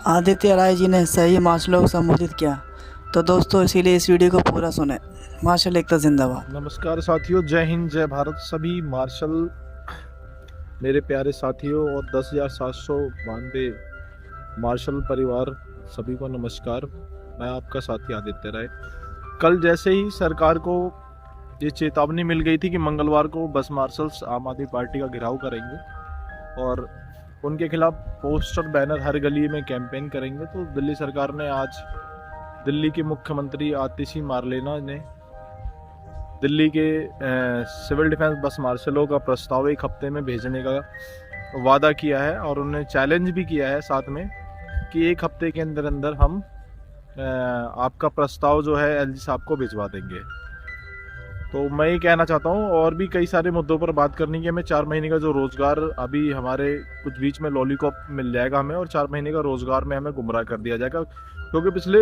आदित्य राय जी ने सही मार्शलों को संबोधित किया। तो दोस्तों इसीलिए इस वीडियो को पूरा सुने। मार्शल एकता जिंदाबाद। नमस्कार साथियों, जय हिंद जय भारत। सभी मार्शल मेरे प्यारे साथियों और 10,792 मार्शल परिवार सभी को नमस्कार। मैं आपका साथी आदित्य राय। कल जैसे ही सरकार को ये चेतावनी मिल गई थी कि मंगलवार को बस मार्शल्स आम आदमी पार्टी का घेराव करेंगे और उनके खिलाफ पोस्टर बैनर हर गली में कैंपेन करेंगे, तो दिल्ली सरकार ने आज दिल्ली के मुख्यमंत्री आतिशी मारलेना ने दिल्ली के सिविल डिफेंस बस मार्शलों का प्रस्ताव एक हफ्ते में भेजने का वादा किया है और उन्होंने चैलेंज भी किया है साथ में कि एक हफ्ते के अंदर अंदर हम आपका प्रस्ताव जो है एलजी साहब को भिजवा देंगे। तो मैं ये कहना चाहता हूँ और भी कई सारे मुद्दों पर बात करनी है। हमें 4 महीने का जो रोज़गार अभी हमारे कुछ बीच में लॉलीपॉप मिल जाएगा हमें, और 4 महीने का रोज़गार में हमें गुमराह कर दिया जाएगा, क्योंकि पिछले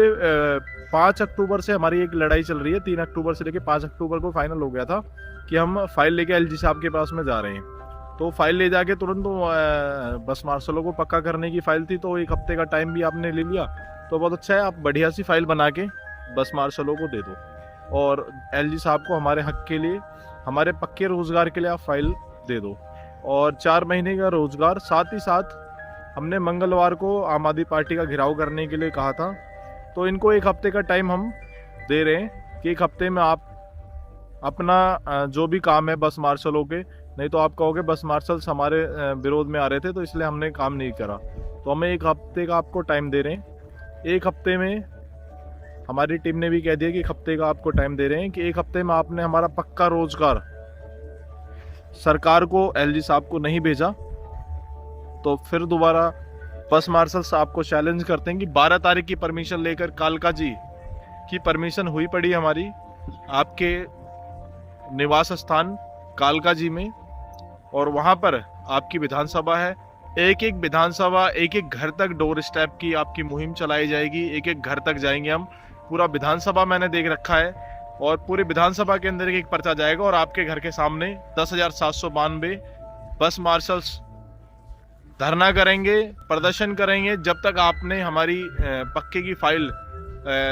5 अक्टूबर से हमारी एक लड़ाई चल रही है। 3 अक्टूबर से लेकर 5 अक्टूबर को फाइनल हो गया था कि हम फाइल लेके एलजी साहब के पास में जा रहे हैं। तो फाइल ले जाके तुरंत बस मार्शलों को पक्का करने की फाइल थी, तो एक हफ्ते का टाइम भी आपने ले लिया। तो बहुत अच्छा है, आप बढ़िया सी फाइल बना के बस मार्शलों को दे दो और एलजी साहब को हमारे हक के लिए, हमारे पक्के रोज़गार के लिए आप फाइल दे दो। और 4 महीने का रोज़गार, साथ ही साथ हमने मंगलवार को आम आदमी पार्टी का घेराव करने के लिए कहा था, तो इनको एक हफ्ते का टाइम हम दे रहे हैं कि एक हफ्ते में आप अपना जो भी काम है बस मार्शलों के, नहीं तो आप कहोगे बस मार्शल्स हमारे विरोध में आ रहे थे तो इसलिए हमने काम नहीं करा। तो हमें एक हफ्ते का आपको टाइम दे रहे हैं। एक हफ्ते में हमारी टीम ने भी कह दिया कि एक हफ्ते का आपको टाइम दे रहे हैं कि एक हफ्ते में आपने हमारा पक्का रोजगार सरकार को, एलजी साहब को नहीं भेजा तो फिर दोबारा बस मार्शल साहब को चैलेंज करते हैं कि 12 तारीख की परमिशन लेकर कालका जी की परमिशन हुई पड़ी हमारी आपके निवास स्थान कालका जी में, और वहां पर आपकी विधानसभा है। एक एक विधानसभा, एक एक घर तक डोर स्टेप की आपकी मुहिम चलाई जाएगी। एक एक घर तक जाएंगे हम। पूरा विधानसभा मैंने देख रखा है और पूरे विधानसभा के अंदर एक पर्चा जाएगा और आपके घर के सामने 10,792 बस मार्शल्स धरना करेंगे, प्रदर्शन करेंगे जब तक आपने हमारी पक्के की फाइल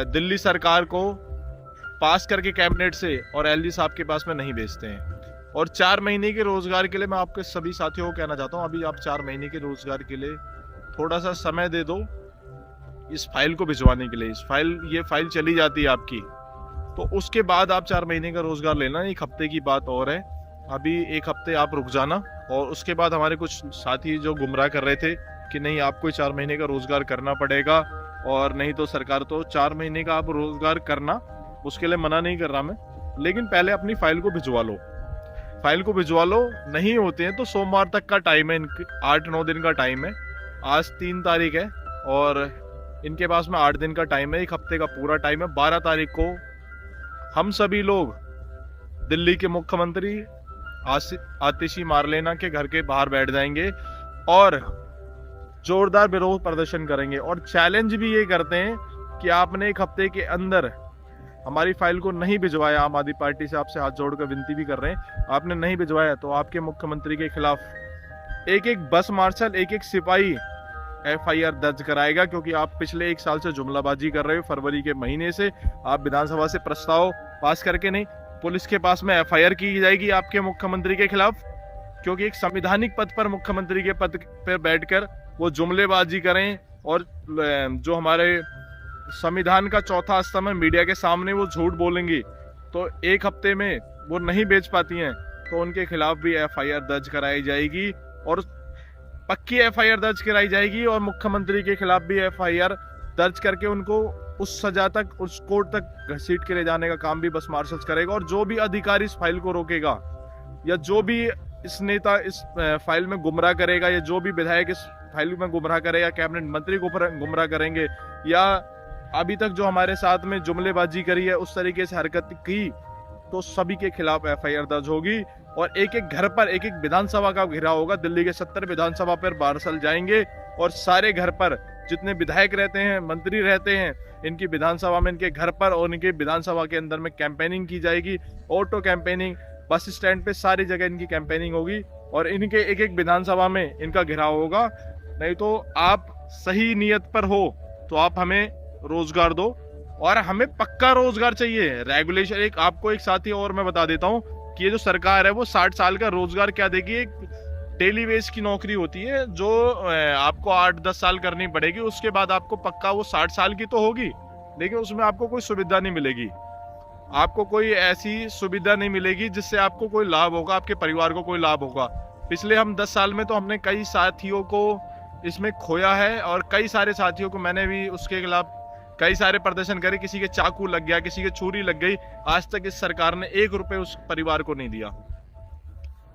दिल्ली सरकार को पास करके कैबिनेट से और एलजी साहब के पास में नहीं भेजते हैं। और 4 महीने के रोजगार के लिए मैं आपके सभी साथियों को कहना चाहता हूँ, अभी आप 4 महीने के रोजगार के लिए थोड़ा सा समय दे दो इस फाइल को भिजवाने के लिए। ये फाइल चली जाती है आपकी, तो उसके बाद आप 4 महीने का रोजगार लेना। एक हफ्ते की बात और है, अभी एक हफ्ते आप रुक जाना। और उसके बाद हमारे कुछ साथी जो गुमराह कर रहे थे कि नहीं आपको 4 महीने का रोजगार करना पड़ेगा और नहीं तो सरकार, तो 4 महीने का आप रोजगार करना, उसके लिए मना नहीं कर रहा मैं, लेकिन पहले अपनी फाइल को भिजवा लो। फाइल को भिजवा लो, नहीं होते हैं तो सोमवार तक का टाइम है, 8-9 दिन का टाइम है। आज 3 तारीख है और इनके पास में 8 दिन का टाइम है, एक हफ्ते का पूरा टाइम है। 12 तारीख को हम सभी लोग दिल्ली के मुख्यमंत्री आतिशी मारलेना के घर के बाहर बैठ जाएंगे और जोरदार विरोध प्रदर्शन करेंगे और चैलेंज भी ये करते हैं कि आपने एक हफ्ते के अंदर हमारी फाइल को नहीं भिजवाया। आम आदमी पार्टी से आपसे हाथ जोड़कर विनती भी कर रहे हैं, आपने नहीं भिजवाया तो आपके मुख्यमंत्री के खिलाफ एक एक बस मार्शल, एक एक सिपाही FIR दर्ज कराएगा, क्योंकि आप पिछले 1 साल से जुमलाबाजी कर रहे हो। फरवरी के महीने से आप विधानसभा से प्रस्ताव पास करके नहीं, पुलिस के पास में FIR की जाएगी आपके मुख्यमंत्री के खिलाफ, क्योंकि एक संवैधानिक पद पर मुख्यमंत्री के पद पर बैठकर वो जुमलेबाजी करें और जो हमारे संविधान का चौथा स्तंभ है मीडिया के सामने वो झूठ बोलेंगी, तो एक हफ्ते में वो नहीं बेच पाती हैं, तो उनके खिलाफ भी FIR दर्ज कराई जाएगी और पक्की FIR दर्ज कराई जाएगी और मुख्यमंत्री के खिलाफ भी FIR दर्ज करके उनको उस सजा तक, उस कोर्ट तक घसीट के ले जाने का काम भी बस मार्शल्स करेगा। और जो भी अधिकारी इस फाइल को रोकेगा या जो भी इस नेता इस फाइल में गुमराह करेगा या जो भी विधायक इस फाइल में गुमराह करेगा, कैबिनेट मंत्री को गुमराह करेंगे या अभी तक जो हमारे साथ में जुमलेबाजी करी है उस तरीके से हरकत की, तो सभी के खिलाफ FIR दर्ज होगी और एक एक घर पर, एक एक विधानसभा का घेराव होगा। दिल्ली के 70 विधानसभा पर मार्शल जाएंगे और सारे घर पर जितने विधायक रहते हैं, मंत्री रहते हैं, इनकी विधानसभा में, इनके घर पर और इनके विधानसभा के अंदर में कैंपेनिंग की जाएगी। ऑटो कैंपेनिंग, बस स्टैंड पे सारी जगह इनकी कैंपेनिंग होगी और इनके एक एक विधानसभा में इनका घेराव होगा। नहीं तो आप सही नियत पर हो तो आप हमें रोजगार दो, और हमें पक्का रोजगार चाहिए। रेगुलेशन एक आपको एक साथी और मैं बता देता हूँ कि ये जो सरकार है वो 60 साल का रोजगार क्या देगी। एक डेली वेज की नौकरी होती है जो आपको 8-10 साल करनी पड़ेगी, उसके बाद आपको पक्का वो 60 साल की तो होगी, लेकिन उसमें आपको कोई सुविधा नहीं मिलेगी। आपको कोई ऐसी सुविधा नहीं मिलेगी जिससे आपको कोई लाभ होगा, आपके परिवार को कोई लाभ होगा। पिछले हम 10 साल में तो हमने कई साथियों को इसमें खोया है, और कई सारे साथियों को मैंने भी उसके खिलाफ कई सारे प्रदर्शन करे। किसी के चाकू लग गया, किसी के छुरी लग गई, आज तक इस सरकार ने 1 रुपए उस परिवार को नहीं दिया।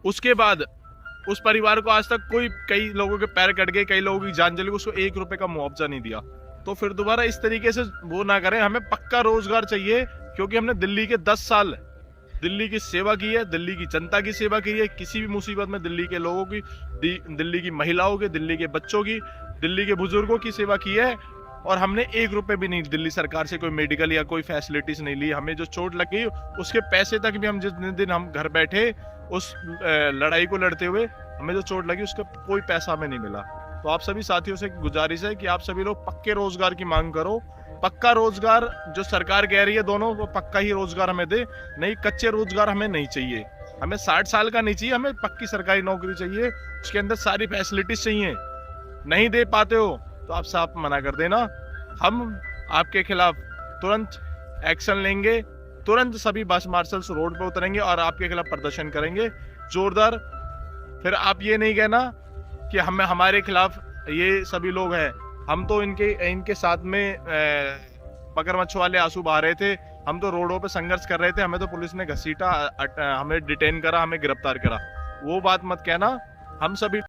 उसके बाद उस परिवार को आज तक कोई, कई लोगों के पैर कट गए, कई लोगों की जान चली, उसको 1 रुपए का मुआवजा नहीं दिया। तो फिर दोबारा इस तरीके से वो ना करें। हमें पक्का रोजगार चाहिए, क्योंकि हमने दिल्ली के 10 साल दिल्ली की सेवा की है, दिल्ली की जनता की सेवा की है। किसी भी मुसीबत में दिल्ली के लोगों की, दिल्ली की महिलाओं की, दिल्ली के बच्चों की, दिल्ली के बुजुर्गों की सेवा की है, और हमने 1 रुपए भी नहीं दिल्ली सरकार से कोई मेडिकल या कोई फैसिलिटीज नहीं ली। हमें जो चोट लग गई उसके पैसे तक भी हम, जितने दिन हम घर बैठे उस लड़ाई को लड़ते हुए, हमें जो चोट लगी उसका कोई पैसा हमें नहीं मिला। तो आप सभी साथियों से गुजारिश है कि आप सभी लोग पक्के रोजगार की मांग करो। पक्का रोजगार जो सरकार कह रही है दोनों, वो पक्का ही रोजगार हमें दे, नहीं कच्चे रोजगार हमें नहीं चाहिए। हमें 60 साल का नहीं चाहिए, हमें पक्की सरकारी नौकरी चाहिए, उसके अंदर सारी फैसिलिटीज चाहिए। नहीं दे पाते हो तो आप साफ मना कर देना, हम आपके खिलाफ तुरंत एक्शन लेंगे। तुरंत सभी बस मार्शल्स रोड पे उतरेंगे और आपके खिलाफ प्रदर्शन करेंगे जोरदार। फिर आप ये नहीं कहना कि हमें, हमारे खिलाफ ये सभी लोग हैं। हम तो इनके साथ में मगरमच्छ वाले आंसू बहा रहे थे, हम तो रोडों पे संघर्ष कर रहे थे, हमें तो पुलिस ने घसीटा, हमें डिटेन करा, हमें गिरफ्तार करा। वो बात मत कहना। हम सभी